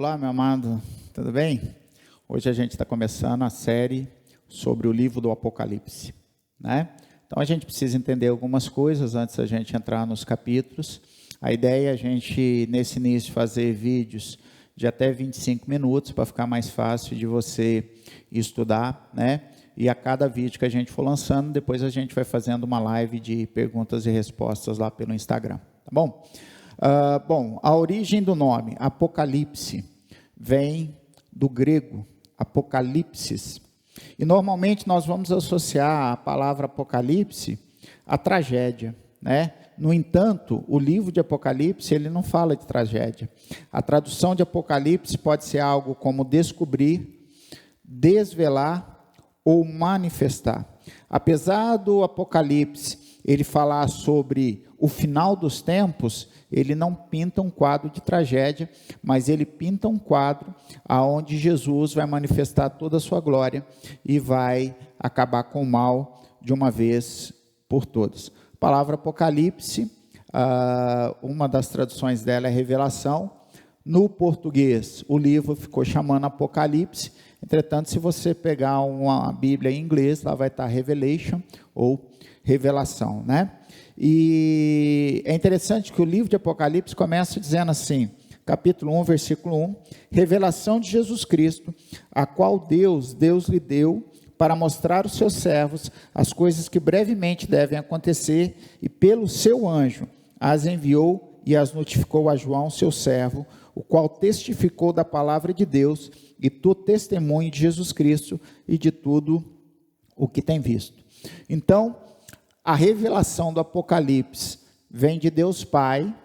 Olá, meu amado, tudo bem? Hoje a gente está começando a série sobre o livro do Apocalipse, né? Então a gente precisa entender algumas coisas antes da gente entrar nos capítulos. A ideia é a gente, nesse início, fazer vídeos de até 25 minutos, para ficar mais fácil de você estudar, né? E a cada vídeo que a gente for lançando, depois a gente vai fazendo uma live de perguntas e respostas lá pelo Instagram, tá bom? Bom, a origem do nome, Apocalipse, vem do grego, apocalipsis. E normalmente nós vamos associar a palavra Apocalipse à tragédia, né? No entanto, o livro de Apocalipse, ele não fala de tragédia. A tradução de Apocalipse pode ser algo como descobrir, desvelar ou manifestar. Apesar do Apocalipse ele falar sobre o final dos tempos, ele não pinta um quadro de tragédia, mas ele pinta um quadro aonde Jesus vai manifestar toda a sua glória e vai acabar com o mal de uma vez por todas. A palavra Apocalipse, uma das traduções dela é revelação. No português, o livro ficou chamando Apocalipse. Entretanto, se você pegar uma Bíblia em inglês, lá vai estar Revelation ou revelação, né? E é interessante que o livro de Apocalipse começa dizendo assim, capítulo 1, versículo 1, revelação de Jesus Cristo, a qual Deus lhe deu para mostrar aos seus servos as coisas que brevemente devem acontecer, e pelo seu anjo as enviou e as notificou a João, seu servo, o qual testificou da palavra de Deus e do testemunho de Jesus Cristo e de tudo o que tem visto. Então, a revelação do Apocalipse vem de Deus Pai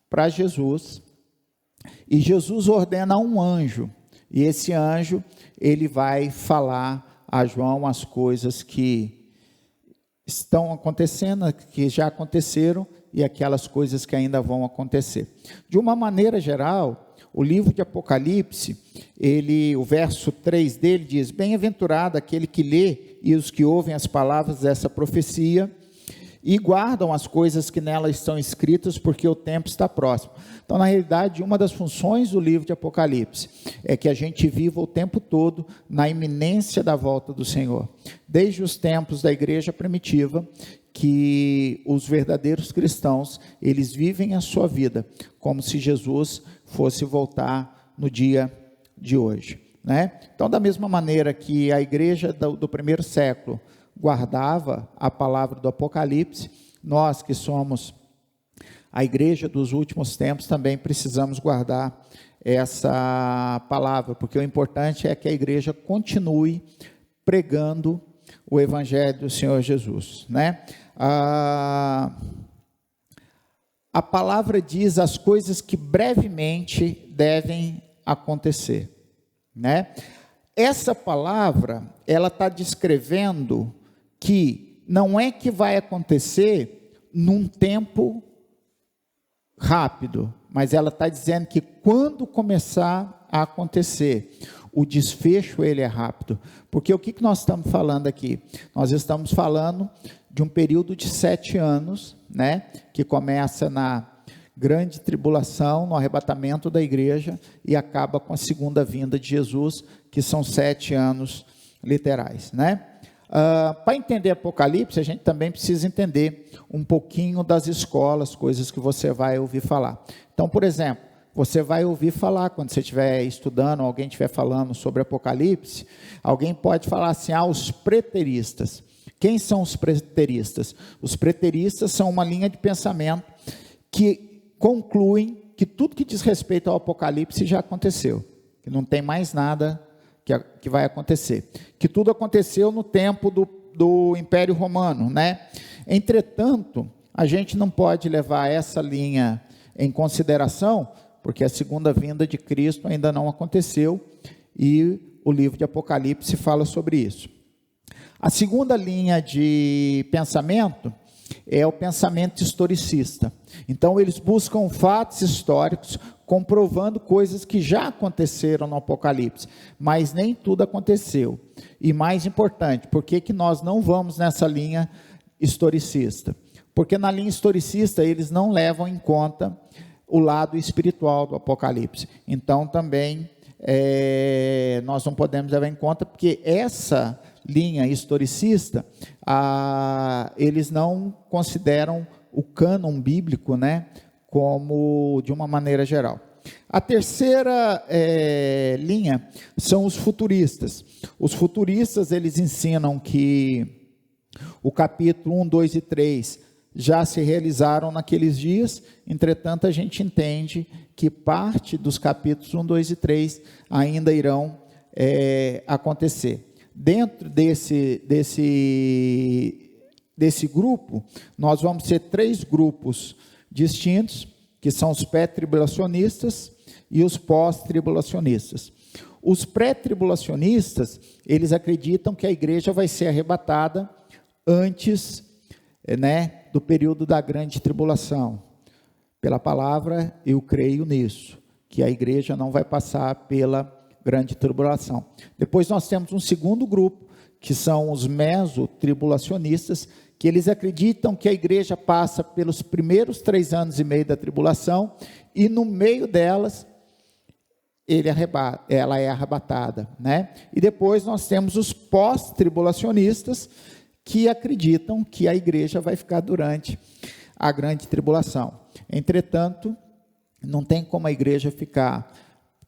para Jesus, e Jesus ordena um anjo, e esse anjo, ele vai falar a João as coisas que estão acontecendo, que já aconteceram, e aquelas coisas que ainda vão acontecer. De uma maneira geral, o livro de Apocalipse, o verso 3 dele diz, bem-aventurado aquele que lê e os que ouvem as palavras dessa profecia e guardam as coisas que nela estão escritas, porque o tempo está próximo. Então, na realidade, uma das funções do livro de Apocalipse é que a gente viva o tempo todo na iminência da volta do Senhor. Desde os tempos da igreja primitiva, que os verdadeiros cristãos, eles vivem a sua vida como se Jesus fosse voltar no dia de hoje, né? Então, da mesma maneira que a igreja do primeiro século guardava a palavra do Apocalipse, nós que somos a igreja dos últimos tempos também precisamos guardar essa palavra, porque o importante é que a igreja continue pregando o evangelho do Senhor Jesus, né? A palavra diz as coisas que brevemente devem acontecer, né? Essa palavra, ela está descrevendo que não é que vai acontecer num tempo rápido, mas ela está dizendo que quando começar a acontecer, o desfecho ele é rápido, porque o que nós estamos falando aqui? Nós estamos falando de um período de 7 anos, né, que começa na grande tribulação, no arrebatamento da igreja, e acaba com a segunda vinda de Jesus, que são 7 anos literais, né? Para entender Apocalipse, a gente também precisa entender um pouquinho das escolas, coisas que você vai ouvir falar. Então, por exemplo, você vai ouvir falar, quando você estiver estudando, alguém estiver falando sobre Apocalipse, alguém pode falar assim, os preteristas. Quem são os preteristas? Os preteristas são uma linha de pensamento que concluem que tudo que diz respeito ao Apocalipse já aconteceu, que não tem mais nada que vai acontecer, que tudo aconteceu no tempo do Império Romano, né? Entretanto, a gente não pode levar essa linha em consideração, porque a segunda vinda de Cristo ainda não aconteceu, e o livro de Apocalipse fala sobre isso. A segunda linha de pensamento é o pensamento historicista. Então, eles buscam fatos históricos, comprovando coisas que já aconteceram no Apocalipse, mas nem tudo aconteceu. E mais importante, por que nós não vamos nessa linha historicista? Porque na linha historicista, eles não levam em conta o lado espiritual do Apocalipse. Então, também, nós não podemos levar em conta, porque essa linha historicista, eles não consideram o cânon bíblico, né, como de uma maneira geral. A terceira linha são os futuristas. Os futuristas, eles ensinam que o capítulo 1, 2 e 3 já se realizaram naqueles dias, entretanto, a gente entende que parte dos capítulos 1, 2 e 3 ainda irão acontecer. Dentro desse grupo, nós vamos ter 3 grupos distintos, que são os pré-tribulacionistas e os pós-tribulacionistas. Os pré-tribulacionistas, eles acreditam que a igreja vai ser arrebatada antes, né, do período da grande tribulação. Pela palavra, eu creio nisso, que a igreja não vai passar pela grande tribulação. Depois nós temos um segundo grupo, que são os mesotribulacionistas, que eles acreditam que a igreja passa pelos primeiros 3 anos e meio da tribulação, e no meio delas, ela é arrebatada, né? E depois nós temos os pós-tribulacionistas, que acreditam que a igreja vai ficar durante a grande tribulação. Entretanto, não tem como a igreja ficar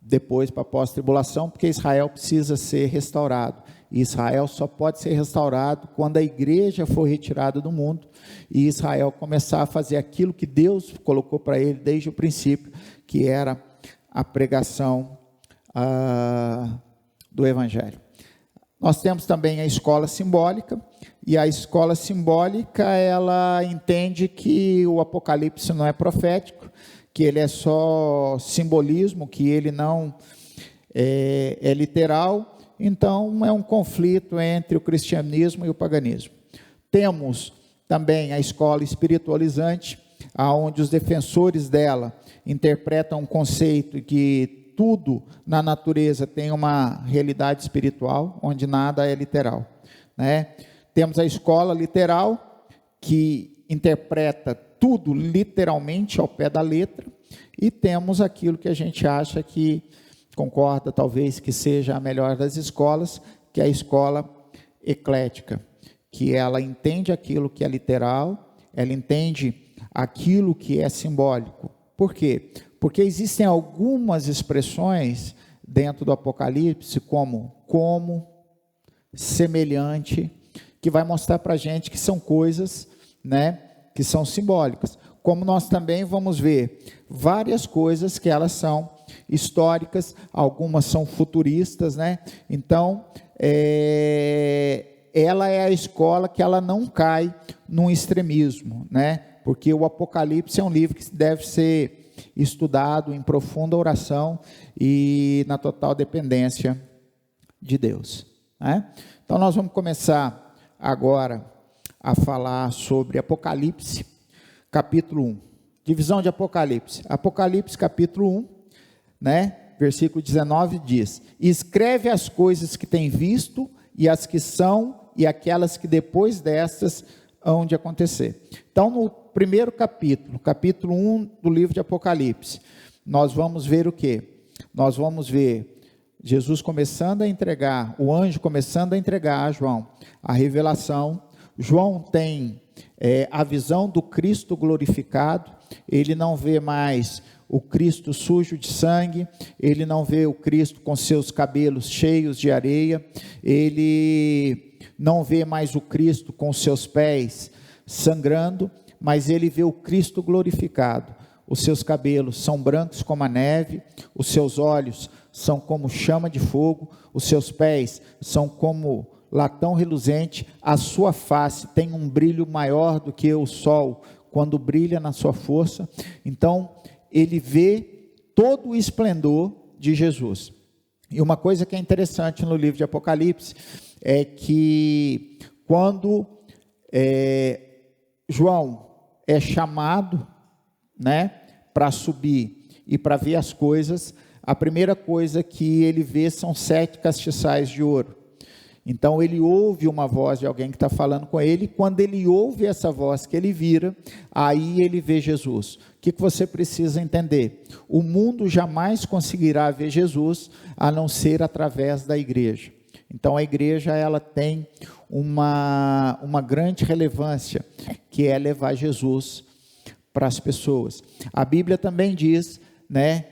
depois para a pós-tribulação, porque Israel precisa ser restaurado. E Israel só pode ser restaurado quando a igreja for retirada do mundo e Israel começar a fazer aquilo que Deus colocou para ele desde o princípio, que era a pregação do Evangelho. Nós temos também a escola simbólica, e a escola simbólica, ela entende que o Apocalipse não é profético, que ele é só simbolismo, que ele não é literal. Então, é um conflito entre o cristianismo e o paganismo. Temos também a escola espiritualizante, onde os defensores dela interpretam um conceito que tudo na natureza tem uma realidade espiritual, onde nada é literal, né? Temos a escola literal, que interpreta tudo literalmente ao pé da letra, e temos aquilo que a gente acha que concorda, talvez, que seja a melhor das escolas, que é a escola eclética, que ela entende aquilo que é literal, ela entende aquilo que é simbólico. Por quê? Porque existem algumas expressões dentro do Apocalipse, como, semelhante, que vai mostrar para a gente que são coisas, né, que são simbólicas. Como nós também vamos ver várias coisas que elas são históricas, algumas são futuristas, né? Então, ela é a escola que ela não cai num extremismo, né? Porque o Apocalipse é um livro que deve ser estudado em profunda oração e na total dependência de Deus, né? Então, nós vamos começar agora a falar sobre Apocalipse, capítulo 1. Divisão de Apocalipse. Apocalipse, capítulo 1, né? Versículo 19 diz: escreve as coisas que tem visto, e as que são, e aquelas que depois destas hão de acontecer. Então, no primeiro capítulo, capítulo 1 do livro de Apocalipse, nós vamos ver o quê? Nós vamos ver Jesus começando a entregar, o anjo começando a entregar a João a revelação. João tem a visão do Cristo glorificado, ele não vê mais o Cristo sujo de sangue, ele não vê o Cristo com seus cabelos cheios de areia, ele não vê mais o Cristo com seus pés sangrando, mas ele vê o Cristo glorificado. Os seus cabelos são brancos como a neve, os seus olhos são como chama de fogo, os seus pés são como latão reluzente, a sua face tem um brilho maior do que o sol, quando brilha na sua força. Então, ele vê todo o esplendor de Jesus. E uma coisa que é interessante no livro de Apocalipse, é que quando João é chamado, né, para subir e para ver as coisas, a primeira coisa que ele vê são 7 castiçais de ouro. Então ele ouve uma voz de alguém que está falando com ele, e quando ele ouve essa voz que ele vira, aí ele vê Jesus. O que você precisa entender? O mundo jamais conseguirá ver Jesus, a não ser através da igreja. Então a igreja, ela tem uma grande relevância, que é levar Jesus para as pessoas. A Bíblia também diz, né,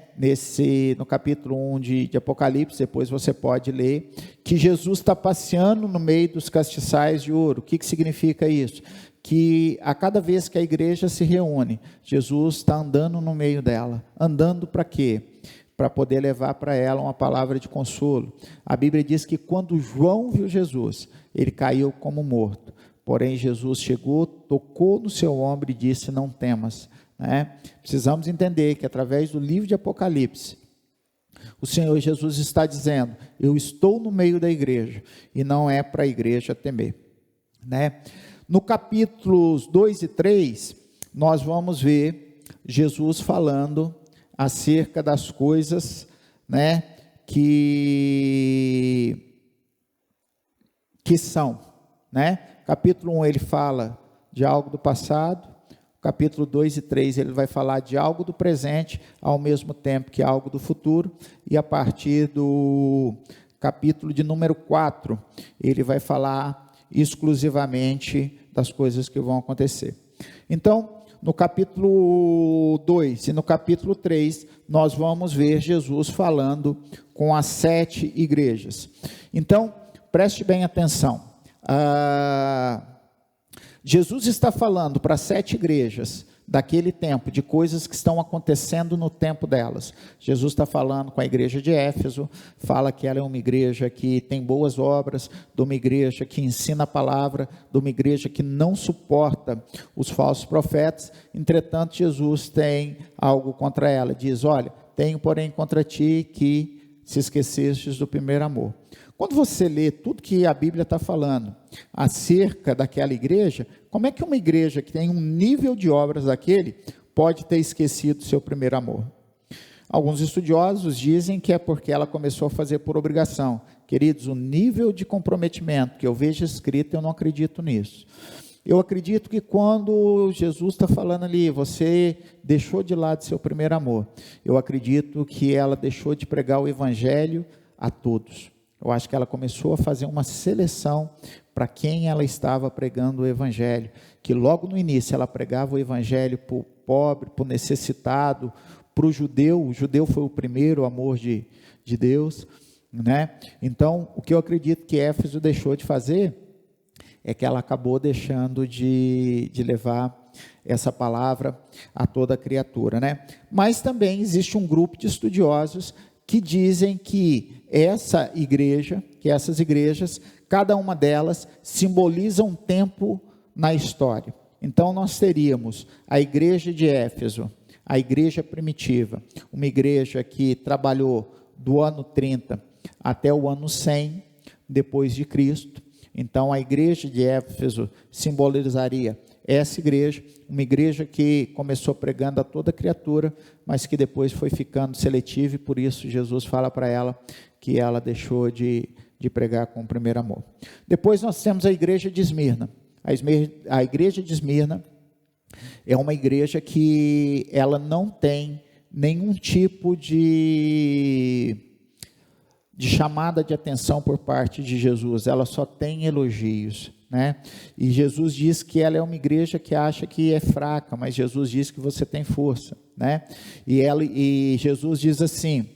no capítulo 1 de Apocalipse, depois você pode ler, que Jesus está passeando no meio dos castiçais de ouro. O que significa isso? Que a cada vez que a igreja se reúne, Jesus está andando no meio dela. Andando para quê? Para poder levar para ela uma palavra de consolo. A Bíblia diz que quando João viu Jesus, ele caiu como morto. Porém, Jesus chegou, tocou no seu ombro e disse: não temas. Precisamos entender que através do livro de Apocalipse, o Senhor Jesus está dizendo: eu estou no meio da igreja, e não é para a igreja temer. No capítulos 2 e 3, nós vamos ver Jesus falando acerca das coisas, que são, capítulo 1 ele fala de algo do passado, capítulo 2 e 3 ele vai falar de algo do presente, ao mesmo tempo que algo do futuro, e a partir do capítulo de número 4, ele vai falar exclusivamente das coisas que vão acontecer. Então, no capítulo 2 e no capítulo 3, nós vamos ver Jesus falando com as 7 igrejas. Então, preste bem atenção. Jesus está falando para 7 igrejas daquele tempo, de coisas que estão acontecendo no tempo delas. Jesus está falando com a igreja de Éfeso, fala que ela é uma igreja que tem boas obras, de uma igreja que ensina a palavra, de uma igreja que não suporta os falsos profetas. Entretanto, Jesus tem algo contra ela, diz: olha, tenho porém contra ti que se esquecestes do primeiro amor. Quando você lê tudo que a Bíblia está falando acerca daquela igreja, como é que uma igreja que tem um nível de obras daquele pode ter esquecido o seu primeiro amor? Alguns estudiosos dizem que é porque ela começou a fazer por obrigação. Queridos, o nível de comprometimento que eu vejo escrito, eu não acredito nisso. Eu acredito que quando Jesus está falando ali, você deixou de lado seu primeiro amor, eu acredito que ela deixou de pregar o evangelho a todos. Eu acho que ela começou a fazer uma seleção para quem ela estava pregando o evangelho, que logo no início ela pregava o evangelho para o pobre, para o necessitado, para o judeu foi o primeiro amor de Deus, Então, o que eu acredito que Éfeso deixou de fazer, é que ela acabou deixando de levar essa palavra a toda criatura, Mas também existe um grupo de estudiosos que dizem que essas igrejas, cada uma delas simboliza um tempo na história. Então nós teríamos a igreja de Éfeso, a igreja primitiva, uma igreja que trabalhou do ano 30 até o ano 100 depois de Cristo. Então a igreja de Éfeso simbolizaria essa igreja, uma igreja que começou pregando a toda criatura, mas que depois foi ficando seletiva, e por isso Jesus fala para ela que ela deixou de pregar com o primeiro amor. Depois nós temos a igreja de Esmirna. A igreja de Esmirna é uma igreja que ela não tem nenhum tipo de chamada de atenção por parte de Jesus, ela só tem elogios, E Jesus diz que ela é uma igreja que acha que é fraca, mas Jesus diz que você tem força, E Jesus diz assim: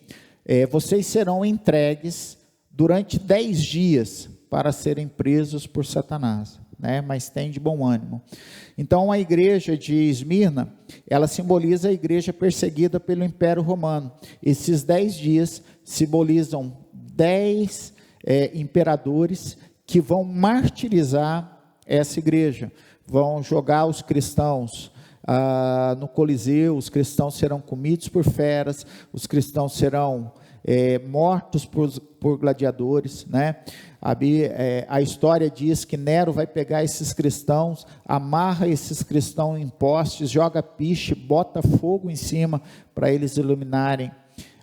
vocês serão entregues durante 10 dias para serem presos por Satanás, mas tem de bom ânimo. Então a igreja de Esmirna, ela simboliza a igreja perseguida pelo Império Romano. Esses 10 dias simbolizam 10 imperadores que vão martirizar essa igreja, vão jogar os cristãos no Coliseu, os cristãos serão comidos por feras, os cristãos serão mortos por gladiadores, a história diz que Nero vai pegar esses cristãos, amarra esses cristãos em postes, joga piche, bota fogo em cima para eles iluminarem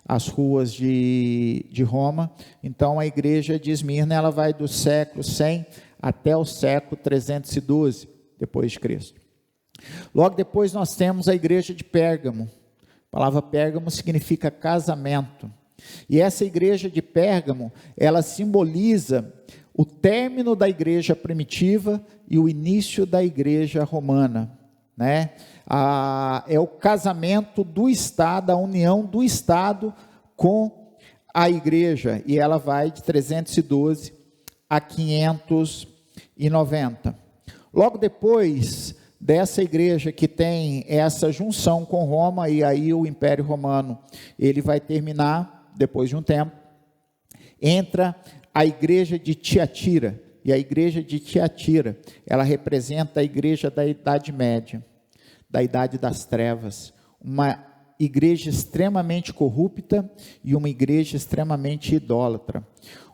as ruas de Roma. Então, a igreja de Esmirna, ela vai do século 100 até o século 312 depois de Cristo. Logo depois nós temos a igreja de Pérgamo. A palavra Pérgamo significa casamento. E essa igreja de Pérgamo, ela simboliza o término da igreja primitiva e o início da igreja romana, né? É o casamento do Estado, a união do Estado com a igreja, e ela vai de 312 a 590. Logo depois dessa igreja que tem essa junção com Roma, e aí o Império Romano, ele vai terminar depois de um tempo, entra a igreja de Tiatira, e a igreja de Tiatira, ela representa a igreja da Idade Média, da Idade das Trevas, uma igreja extremamente corrupta e uma igreja extremamente idólatra,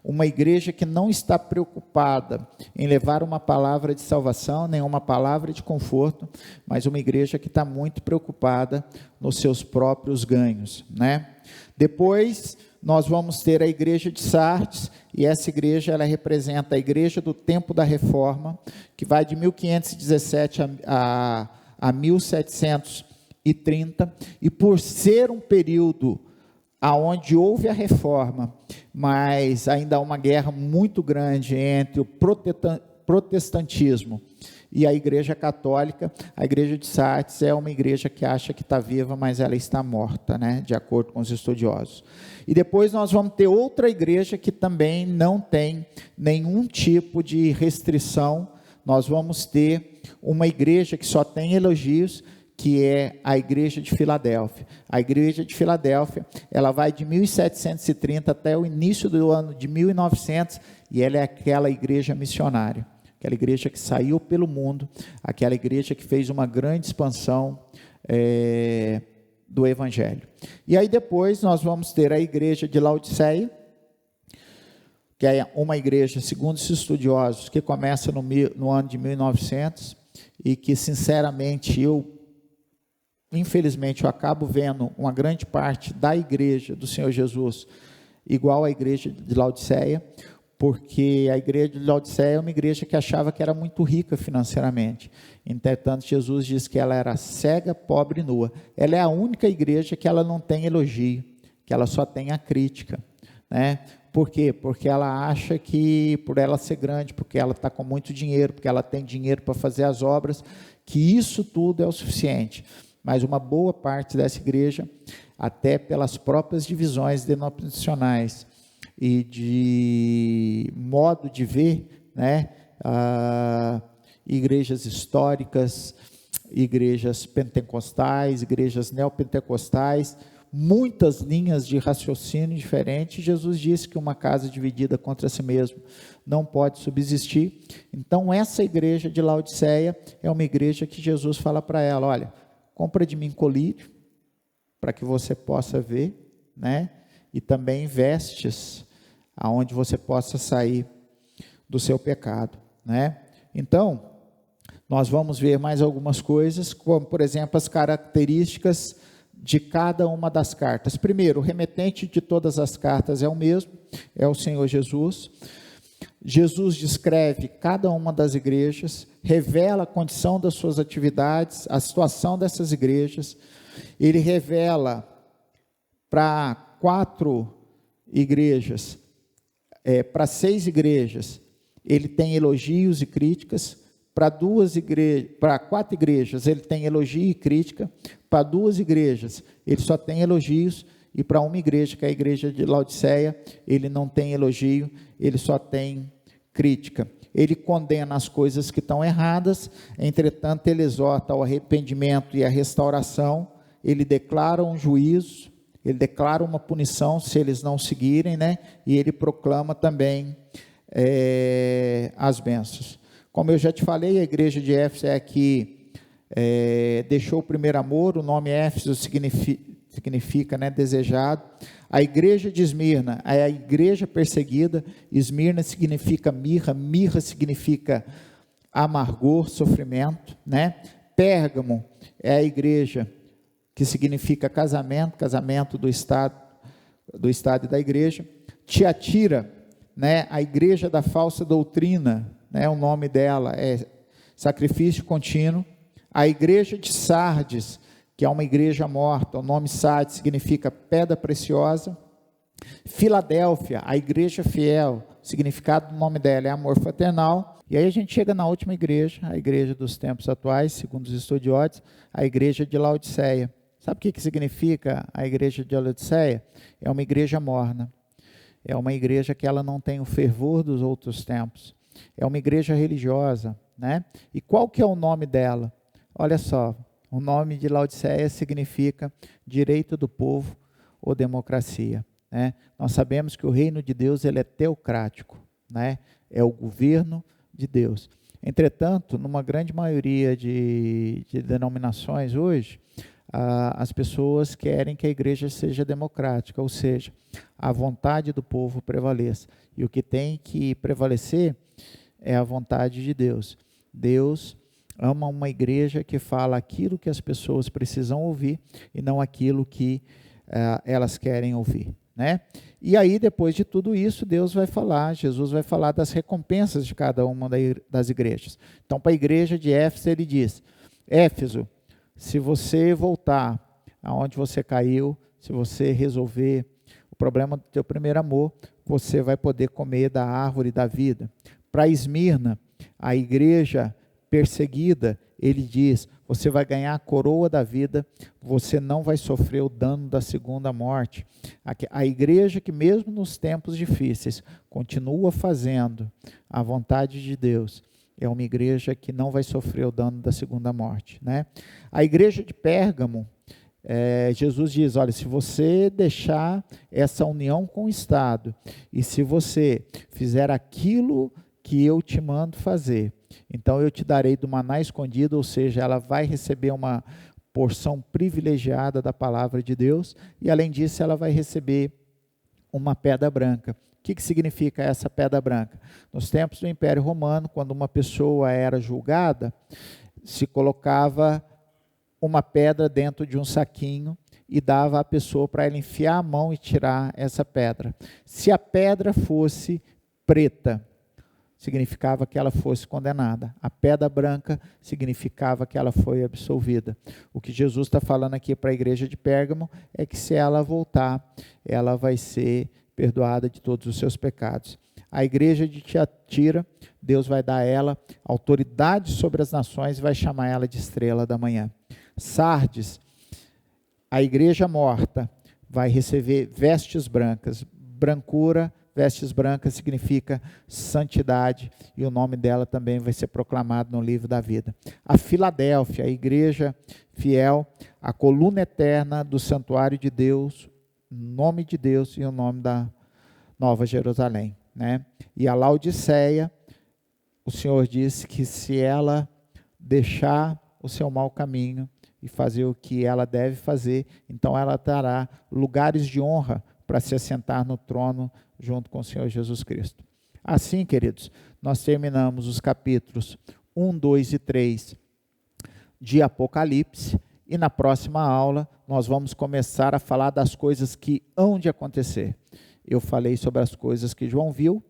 uma igreja que não está preocupada em levar uma palavra de salvação, nem uma palavra de conforto, mas uma igreja que está muito preocupada nos seus próprios ganhos, né? Depois nós vamos ter a igreja de Sardes, e essa igreja, ela representa a igreja do tempo da Reforma, que vai de 1517 a 1730, e por ser um período aonde houve a reforma, mas ainda há uma guerra muito grande entre o protestantismo e a igreja católica, a igreja de Sardes é uma igreja que acha que está viva, mas ela está morta, né? De acordo com os estudiosos. E depois nós vamos ter outra igreja que também não tem nenhum tipo de restrição. Nós vamos ter uma igreja que só tem elogios, que é a igreja de Filadélfia. A igreja de Filadélfia, ela vai de 1730 até o início do ano de 1900, e ela é aquela igreja missionária, aquela igreja que saiu pelo mundo, aquela igreja que fez uma grande expansão do evangelho. E aí depois nós vamos ter a igreja de Laodiceia, que é uma igreja, segundo os estudiosos, que começa no ano de 1900, e que sinceramente infelizmente eu acabo vendo uma grande parte da igreja do Senhor Jesus igual à igreja de Laodiceia, porque a igreja de Laodiceia é uma igreja que achava que era muito rica financeiramente. Entretanto, Jesus diz que ela era cega, pobre e nua. Ela é a única igreja que ela não tem elogio, que ela só tem a crítica, né? Por quê? Porque ela acha que por ela ser grande, porque ela está com muito dinheiro, porque ela tem dinheiro para fazer as obras, que isso tudo é o suficiente. Mas uma boa parte dessa igreja, até pelas próprias divisões denominacionais e de modo de ver, né, igrejas históricas, igrejas pentecostais, igrejas neopentecostais, muitas linhas de raciocínio diferentes. Jesus disse que uma casa dividida contra si mesmo não pode subsistir. Então essa igreja de Laodiceia é uma igreja que Jesus fala para ela: olha, compra de mim colírio, para que você possa ver, né? E também vestes, aonde você possa sair do seu pecado, né? Então, nós vamos ver mais algumas coisas, como, por exemplo, as características de cada uma das cartas. Primeiro, o remetente de todas as cartas é o mesmo, é o Senhor Jesus. Jesus descreve cada uma das igrejas, revela a condição das suas atividades, a situação dessas igrejas. Ele revela para 4 igrejas, para 6 igrejas, ele tem elogios e críticas. Para 4 igrejas, ele tem elogio e crítica. Para 2 igrejas, ele só tem elogios. E para uma igreja, que é a igreja de Laodiceia, ele não tem elogio, ele só tem crítica. Ele condena as coisas que estão erradas, entretanto, ele exorta ao arrependimento e à restauração. Ele declara um juízo, ele declara uma punição se eles não seguirem, né? E ele proclama também as bênçãos. Como eu já te falei, a igreja de Éfeso é a que deixou o primeiro amor. O nome Éfeso significa, né, desejado. A igreja de Esmirna é a igreja perseguida. Esmirna significa mirra, mirra significa amargor, sofrimento, né? Pérgamo é a igreja que significa casamento, casamento do Estado do estado da igreja. Tiatira, né, a igreja da falsa doutrina, né, o nome dela é sacrifício contínuo. A igreja de Sardes, que é uma igreja morta, o nome Sardes significa pedra preciosa. Filadélfia, a igreja fiel, o significado do nome dela é amor fraternal. E aí a gente chega na última igreja, a igreja dos tempos atuais, segundo os estudiosos, a igreja de Laodiceia. Sabe o que significa a igreja de Laodiceia? É uma igreja morna, é uma igreja que ela não tem o fervor dos outros tempos, é uma igreja religiosa, né? E qual que é o nome dela? Olha só, o nome de Laodiceia significa direito do povo ou democracia, né? Nós sabemos que o reino de Deus ele é teocrático, né? É o governo de Deus. Entretanto, numa grande maioria de denominações hoje, as pessoas querem que a igreja seja democrática, ou seja, a vontade do povo prevaleça. E o que tem que prevalecer é a vontade de Deus. Deus ama uma igreja que fala aquilo que as pessoas precisam ouvir e não aquilo que elas querem ouvir, né? E aí, depois de tudo isso, Deus vai falar, Jesus vai falar das recompensas de cada uma das igrejas. Então, para a igreja de Éfeso, ele diz: Éfeso, se você voltar aonde você caiu, se você resolver o problema do teu primeiro amor, você vai poder comer da árvore da vida. Para Esmirna, a igreja perseguida, ele diz: você vai ganhar a coroa da vida, você não vai sofrer o dano da segunda morte. A igreja que mesmo nos tempos difíceis continua fazendo a vontade de Deus, é uma igreja que não vai sofrer o dano da segunda morte, né? A igreja de Pérgamo, Jesus diz: olha, se você deixar essa união com o Estado, e se você fizer aquilo que eu te mando fazer, então eu te darei do maná escondido, ou seja, ela vai receber uma porção privilegiada da palavra de Deus, e além disso ela vai receber uma pedra branca. O que significa essa pedra branca? Nos tempos do Império Romano, quando uma pessoa era julgada, se colocava uma pedra dentro de um saquinho e dava à pessoa para ela enfiar a mão e tirar essa pedra. Se a pedra fosse preta, significava que ela fosse condenada. A pedra branca significava que ela foi absolvida. O que Jesus está falando aqui para a igreja de Pérgamo é que se ela voltar, ela vai ser perdoada de todos os seus pecados. A igreja de Tiatira, Deus vai dar a ela autoridade sobre as nações e vai chamar ela de estrela da manhã. Sardes, a igreja morta, vai receber vestes brancas. Brancura, vestes brancas significa santidade, e o nome dela também vai ser proclamado no livro da vida. A Filadélfia, a igreja fiel, a coluna eterna do santuário de Deus, nome de Deus e o nome da Nova Jerusalém, né? E a Laodiceia, o Senhor disse que se ela deixar o seu mau caminho e fazer o que ela deve fazer, então ela terá lugares de honra para se assentar no trono junto com o Senhor Jesus Cristo. Assim, queridos, nós terminamos os capítulos 1, 2 e 3 de Apocalipse, e na próxima aula nós vamos começar a falar das coisas que hão de acontecer. Eu falei sobre as coisas que João viu,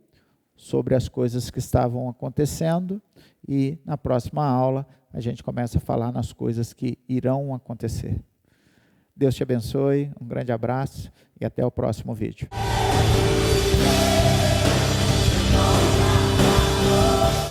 sobre as coisas que estavam acontecendo, e na próxima aula a gente começa a falar nas coisas que irão acontecer. Deus te abençoe, um grande abraço e até o próximo vídeo.